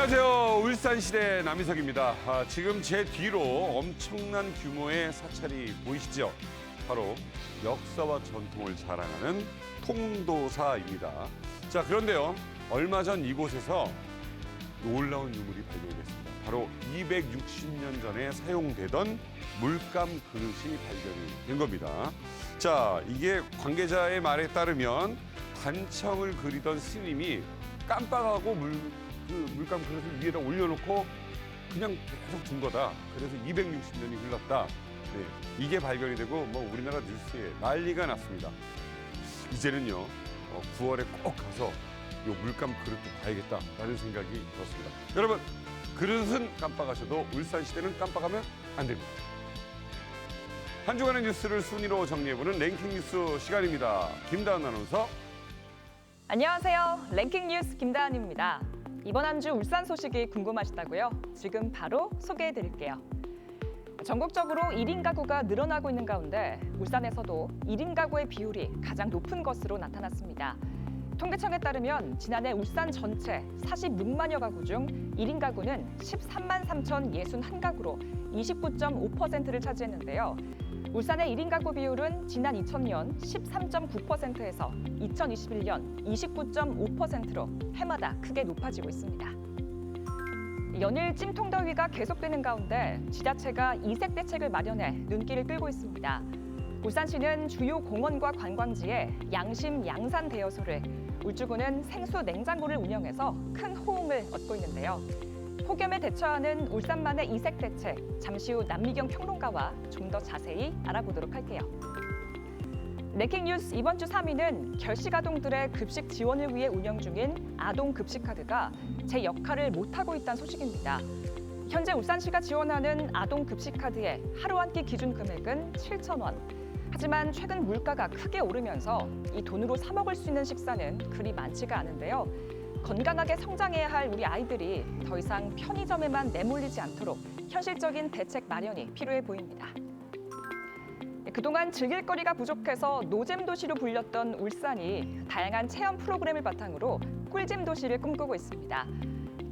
안녕하세요. 울산시대 남희석입니다. 지금 제 뒤로 엄청난 규모의 사찰이 보이시죠? 바로 역사와 전통을 자랑하는 통도사입니다. 자, 그런데요. 얼마 전 이곳에서 놀라운 유물이 발견됐습니다. 바로 260년 전에 사용되던 물감 그릇이 발견이 된 겁니다. 자, 이게 관계자의 말에 따르면 관청을 그리던 스님이 깜빡하고 물감 그릇을 위에다 올려놓고 그냥 계속 둔 거다. 그래서 260년이 흘렀다. 네, 이게 발견이 되고 우리나라 뉴스에 난리가 났습니다. 이제는요 9월에 꼭 가서 이 물감 그릇도 봐야겠다라는 생각이 들었습니다. 여러분, 그릇은 깜빡하셔도 울산시대는 깜빡하면 안 됩니다. 한 주간의 뉴스를 순위로 정리해보는 랭킹 뉴스 시간입니다. 김다은 아나운서. 안녕하세요. 랭킹 뉴스 김다은입니다. 이번 한 주 울산 소식이 궁금하시다고요? 지금 바로 소개해드릴게요. 전국적으로 1인 가구가 늘어나고 있는 가운데 울산에서도 1인 가구의 비율이 가장 높은 것으로 나타났습니다. 통계청에 따르면 지난해 울산 전체 46만여 가구 중 1인 가구는 13만 3,061가구로 29.5%를 차지했는데요. 울산의 1인 가구 비율은 지난 2000년 13.9%에서 2021년 29.5%로 해마다 크게 높아지고 있습니다. 연일 찜통더위가 계속되는 가운데 지자체가 이색 대책을 마련해 눈길을 끌고 있습니다. 울산시는 주요 공원과 관광지에 양심 양산 대여소를, 울주군은 생수 냉장고를 운영해서 큰 호응을 얻고 있는데요. 폭염에 대처하는 울산만의 이색 대책, 잠시 후 남미경 평론가와 좀 더 자세히 알아보도록 할게요. 랭킹 뉴스 이번 주 3위는 결식 아동들의 급식 지원을 위해 운영 중인 아동 급식카드가 제 역할을 못하고 있다는 소식입니다. 현재 울산시가 지원하는 아동 급식카드의 하루 한 끼 기준 금액은 7,000원. 하지만 최근 물가가 크게 오르면서 이 돈으로 사 먹을 수 있는 식사는 그리 많지가 않은데요. 건강하게 성장해야 할 우리 아이들이 더 이상 편의점에만 내몰리지 않도록 현실적인 대책 마련이 필요해 보입니다. 그동안 즐길 거리가 부족해서 노잼 도시로 불렸던 울산이 다양한 체험 프로그램을 바탕으로 꿀잼 도시를 꿈꾸고 있습니다.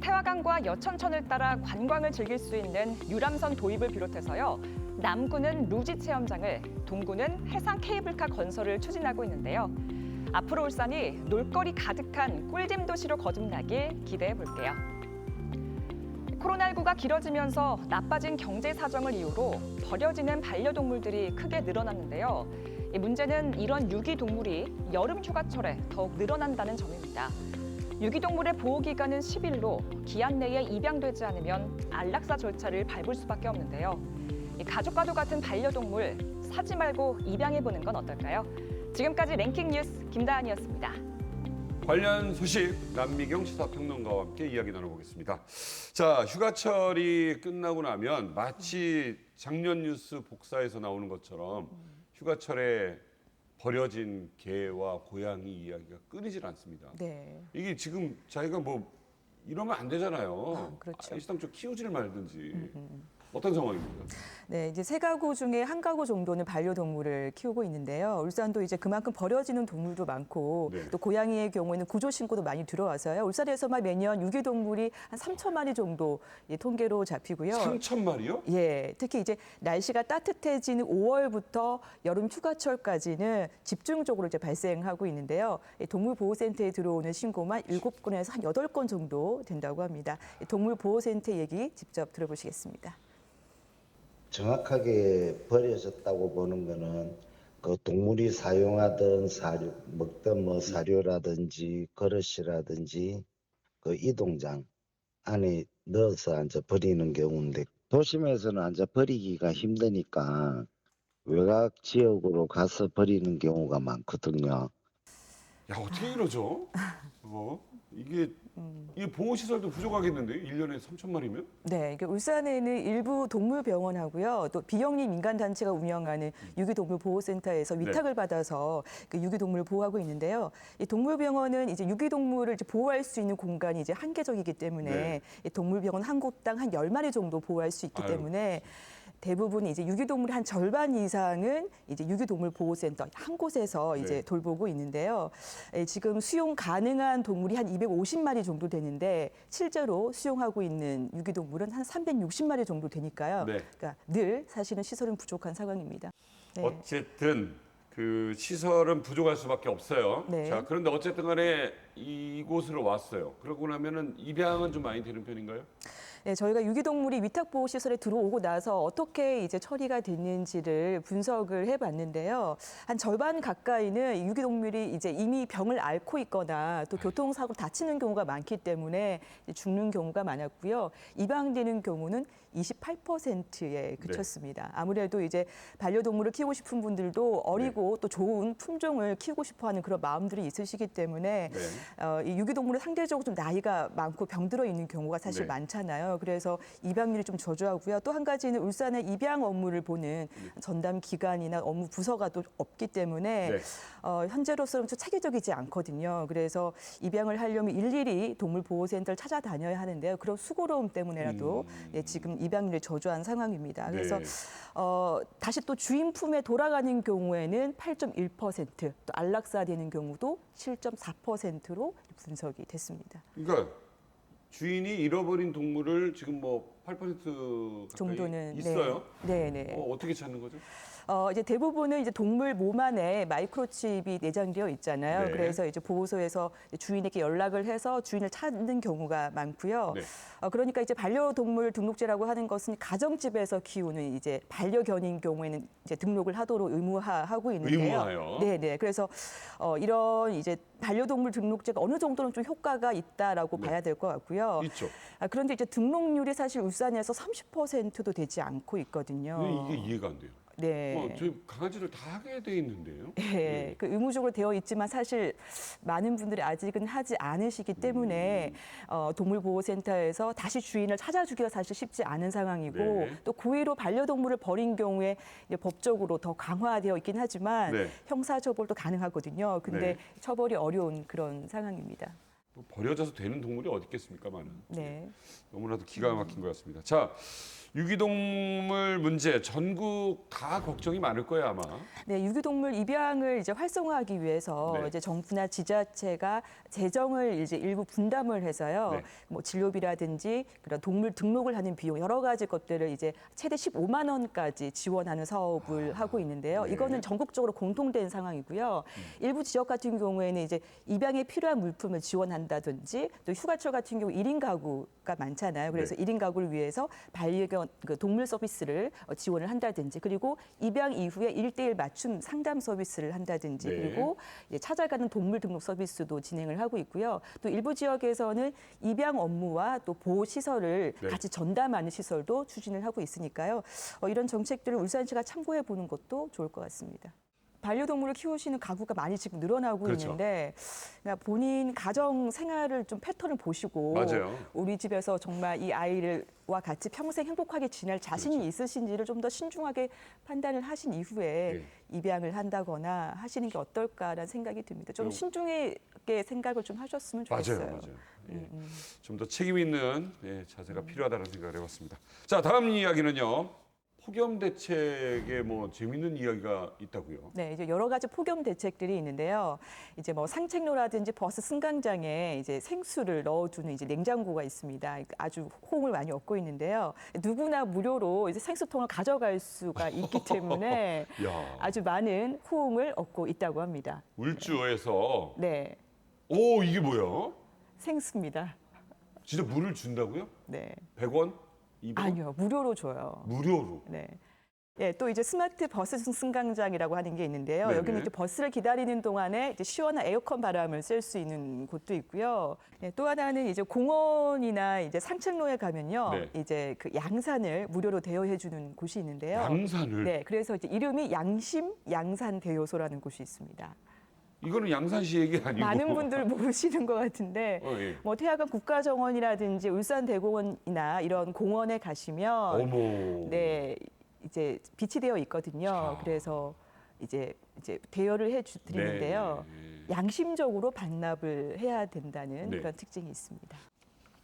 태화강과 여천천을 따라 관광을 즐길 수 있는 유람선 도입을 비롯해서요. 남구는 루지 체험장을, 동구는 해상 케이블카 건설을 추진하고 있는데요. 앞으로 울산이 놀거리 가득한 꿀잼 도시로 거듭나길 기대해 볼게요. 코로나19가 길어지면서 나빠진 경제 사정을 이유로 버려지는 반려동물들이 크게 늘어났는데요. 이 문제는 이런 유기동물이 여름 휴가철에 더욱 늘어난다는 점입니다. 유기동물의 보호기간은 10일로 기한 내에 입양되지 않으면 안락사 절차를 밟을 수밖에 없는데요. 가족과도 같은 반려동물 사지 말고 입양해보는 건 어떨까요? 지금까지 랭킹 뉴스 김다은이었습니다. 관련 소식 남미경 시사평론가와 함께 이야기 나눠보겠습니다. 자, 휴가철이 끝나고 나면 마치 작년 뉴스 복사에서 나오는 것처럼 휴가철에 버려진 개와 고양이 이야기가 끊이질 않습니다. 네. 이게 지금 자기가 이러면 안 되잖아요. 그렇죠. 일단 좀 키우지를 말든지. 어떤 상황입니까? 네, 이제 세 가구 중에 한 가구 정도는 반려동물을 키우고 있는데요. 울산도 이제 그만큼 버려지는 동물도 많고 네. 또 고양이의 경우에는 구조 신고도 많이 들어와서요. 울산에서만 매년 유기동물이 한 3천 마리 정도 통계로 잡히고요. 3천 마리요? 예, 특히 이제 날씨가 따뜻해지는 5월부터 여름 휴가철까지는 집중적으로 이제 발생하고 있는데요. 동물보호센터에 들어오는 신고만 7건에서 한 8건 정도 된다고 합니다. 동물보호센터 얘기 직접 들어보시겠습니다. 정확하게 버려졌다고 보는 거는 그 동물이 사용하던 사료, 먹던 사료라든지 그릇이라든지 그 이동장 안에 넣어서 이제 버리는 경우인데, 도심에서는 이제 버리기가 힘드니까 외곽 지역으로 가서 버리는 경우가 많거든요. 야, 어떻게 이러죠? 이게 보호시설도 부족하겠는데요? 1년에 3천 마리면? 네, 울산에는 일부 동물병원하고요, 또 비영리 민간단체가 운영하는 유기동물보호센터에서 위탁을 받아서 그 유기동물을 보호하고 있는데요. 이 동물병원은 이제 유기동물을 이제 보호할 수 있는 공간이 이제 한계적이기 때문에 이 동물병원 한 곳당 한 10마리 정도 보호할 수 있기 때문에 대부분 이제 유기동물의 한 절반 이상은 이제 유기동물 보호센터 한 곳에서 이제 네. 돌보고 있는데요. 지금 수용 가능한 동물이 한 250마리 정도 되는데 실제로 수용하고 있는 유기동물은 한 360마리 정도 되니까요. 네. 그러니까 늘 사실은 시설은 부족한 상황입니다. 네. 어쨌든 그 시설은 부족할 수밖에 없어요. 네. 자, 그런데 어쨌든 간에 이곳으로 왔어요. 그러고 나면은 입양은 좀 많이 되는 편인가요? 네, 저희가 유기동물이 위탁보호시설에 들어오고 나서 어떻게 이제 처리가 됐는지를 분석을 해봤는데요. 한 절반 가까이는 유기동물이 이제 이미 병을 앓고 있거나 또 교통사고로 다치는 경우가 많기 때문에 죽는 경우가 많았고요. 입양되는 경우는 28%에 그쳤습니다. 아무래도 이제 반려동물을 키우고 싶은 분들도 어리고 또 좋은 품종을 키우고 싶어하는 그런 마음들이 있으시기 때문에 네. 이 유기동물은 상대적으로 좀 나이가 많고 병들어 있는 경우가 사실 네. 많잖아요. 그래서 입양률이 좀 저조하고요. 또 한 가지는 울산의 입양 업무를 보는 전담 기관이나 업무 부서가 또 없기 때문에 네. 현재로서는 좀 체계적이지 않거든요. 그래서 입양을 하려면 일일이 동물보호센터를 찾아다녀야 하는데요. 그런 수고로움 때문에라도 예, 지금 입양률이 저조한 상황입니다. 그래서 네. 다시 또 주인 품에 돌아가는 경우에는 8.1%, 또 안락사되는 경우도 7.4%로 분석이 됐습니다. 그러니까 주인이 잃어버린 동물을 지금 뭐 8% 가까이 정도는 있어요. 네, 네. 어떻게 찾는 거죠? 이제 대부분은 이제 동물 몸 안에 마이크로칩이 내장되어 있잖아요. 네. 그래서 이제 보호소에서 주인에게 연락을 해서 주인을 찾는 경우가 많고요. 네. 그러니까 이제 반려동물 등록제라고 하는 것은 가정집에서 키우는 이제 반려견인 경우에는 이제 등록을 하도록 의무화하고 있는데요. 의무화요? 네, 네. 그래서 이런 이제 반려동물 등록제가 어느 정도는 좀 효과가 있다라고 네. 봐야 될 것 같고요. 있죠. 그런데 이제 등록률이 사실 울산에서 30%도 되지 않고 있거든요. 근데 이게 이해가 안 돼요. 네. 저희 강아지를 다 하게 돼 있는데요. 네, 그 의무적으로 되어 있지만 사실 많은 분들이 아직은 하지 않으시기 때문에 동물보호센터에서 다시 주인을 찾아주기가 사실 쉽지 않은 상황이고 네. 또 고의로 반려동물을 버린 경우에 이제 법적으로 더 강화되어 있긴 하지만 네. 형사처벌도 가능하거든요. 근데 네. 처벌이 어려운 그런 상황입니다. 뭐 버려져서 되는 동물이 어디 있겠습니까, 많은. 네. 너무나도 기가 막힌 것 같습니다. 자, 유기동물 문제 전국 다 걱정이 많을 거예요, 아마. 네, 유기동물 입양을 이제 활성화하기 위해서 네. 이제 정부나 지자체가 재정을 이제 일부 분담을 해서요. 네. 뭐 진료비라든지 그런 동물 등록을 하는 비용 여러 가지 것들을 이제 최대 15만 원까지 지원하는 사업을 하고 있는데요. 네. 이거는 전국적으로 공통된 상황이고요. 일부 지역 같은 경우에는 이제 입양에 필요한 물품을 지원한다든지 또 휴가철 같은 경우 1인 가구가 많잖아요. 그래서 네. 1인 가구를 위해서 반려견 그 동물 서비스를 지원을 한다든지 그리고 입양 이후에 1대1 맞춤 상담 서비스를 한다든지 네. 그리고 이제 찾아가는 동물 등록 서비스도 진행을 하고 있고요. 또 일부 지역에서는 입양 업무와 또 보호 시설을 네. 같이 전담하는 시설도 추진을 하고 있으니까요. 이런 정책들을 울산시가 참고해 보는 것도 좋을 것 같습니다. 반려동물을 키우시는 가구가 많이 지금 늘어나고 그렇죠. 있는데 그러니까 본인 가정 생활을 좀 패턴을 보시고 맞아요. 우리 집에서 정말 이 아이와 같이 평생 행복하게 지낼 자신이 그렇죠. 있으신지를 좀 더 신중하게 판단을 하신 이후에 입양을 한다거나 하시는 게 어떨까라는 생각이 듭니다. 좀 그리고- 신중하게 생각을 좀 하셨으면 좋겠어요. 맞아요, 맞아요. 좀 더 책임 있는 자세가 필요하다는 생각을 해봤습니다. 자, 다음 이야기는요. 폭염 대책에 뭐 재밌는 이야기가 있다고요. 네, 이제 여러 가지 폭염 대책들이 있는데요. 이제 뭐 상책로라든지 버스 승강장에 이제 생수를 넣어두는 이제 냉장고가 있습니다. 아주 호응을 많이 얻고 있는데요. 누구나 무료로 이제 생수통을 가져갈 수가 있기 때문에 야, 아주 많은 호응을 얻고 있다고 합니다. 울주어에서 네, 오, 이게 뭐야? 생수입니다. 진짜 물을 준다고요? 네, 100원? 200원? 아니요, 무료로 줘요. 무료로. 네. 예, 또 이제 스마트 버스 승강장이라고 하는 게 있는데요. 네네. 여기는 이제 버스를 기다리는 동안에 이제 시원한 에어컨 바람을 쐴 수 있는 곳도 있고요. 예, 또 하나는 이제 공원이나 이제 상책로에 가면요, 네. 이제 그 양산을 무료로 대여해 주는 곳이 있는데요. 양산을. 네, 그래서 이제 이름이 양심 양산대여소라는 곳이 있습니다. 이거는 양산시 얘기 아니고. 많은 분들 모르시는 것 같은데, 예. 뭐 태화강 국가정원이라든지 울산대공원이나 이런 공원에 가시면 어머. 네, 이제 비치되어 있거든요. 자. 그래서 이제 대여를 해드리는데요. 네. 양심적으로 반납을 해야 된다는 네. 그런 특징이 있습니다.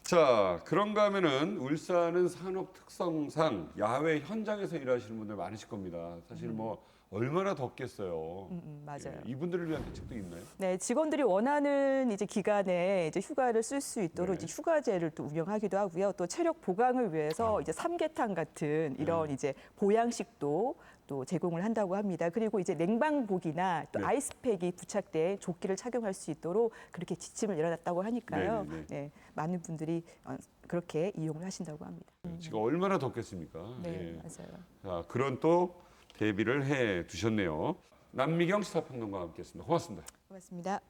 자, 그런가 하면은 울산은 산업 특성상 야외 현장에서 일하시는 분들 많으실 겁니다. 사실 뭐 얼마나 덥겠어요. 맞아요. 예, 이분들을 위한 대책도 있나요? 네, 직원들이 원하는 이제 기간에 이제 휴가를 쓸 수 있도록 네. 이제 휴가제를 또 운영하기도 하고요. 또 체력 보강을 위해서 이제 삼계탕 같은 이런 이제 보양식도 또 제공을 한다고 합니다. 그리고 이제 냉방복이나 또 네. 아이스팩이 부착된 조끼를 착용할 수 있도록 그렇게 지침을 내려놨다고 하니까요. 네, 네, 네. 네, 많은 분들이 그렇게 이용을 하신다고 합니다. 지금 얼마나 덥겠습니까? 네, 예. 맞아요. 자, 그런 또 대비를 해 두셨네요. 남미경 시사평론가와 함께했습니다. 고맙습니다. 고맙습니다.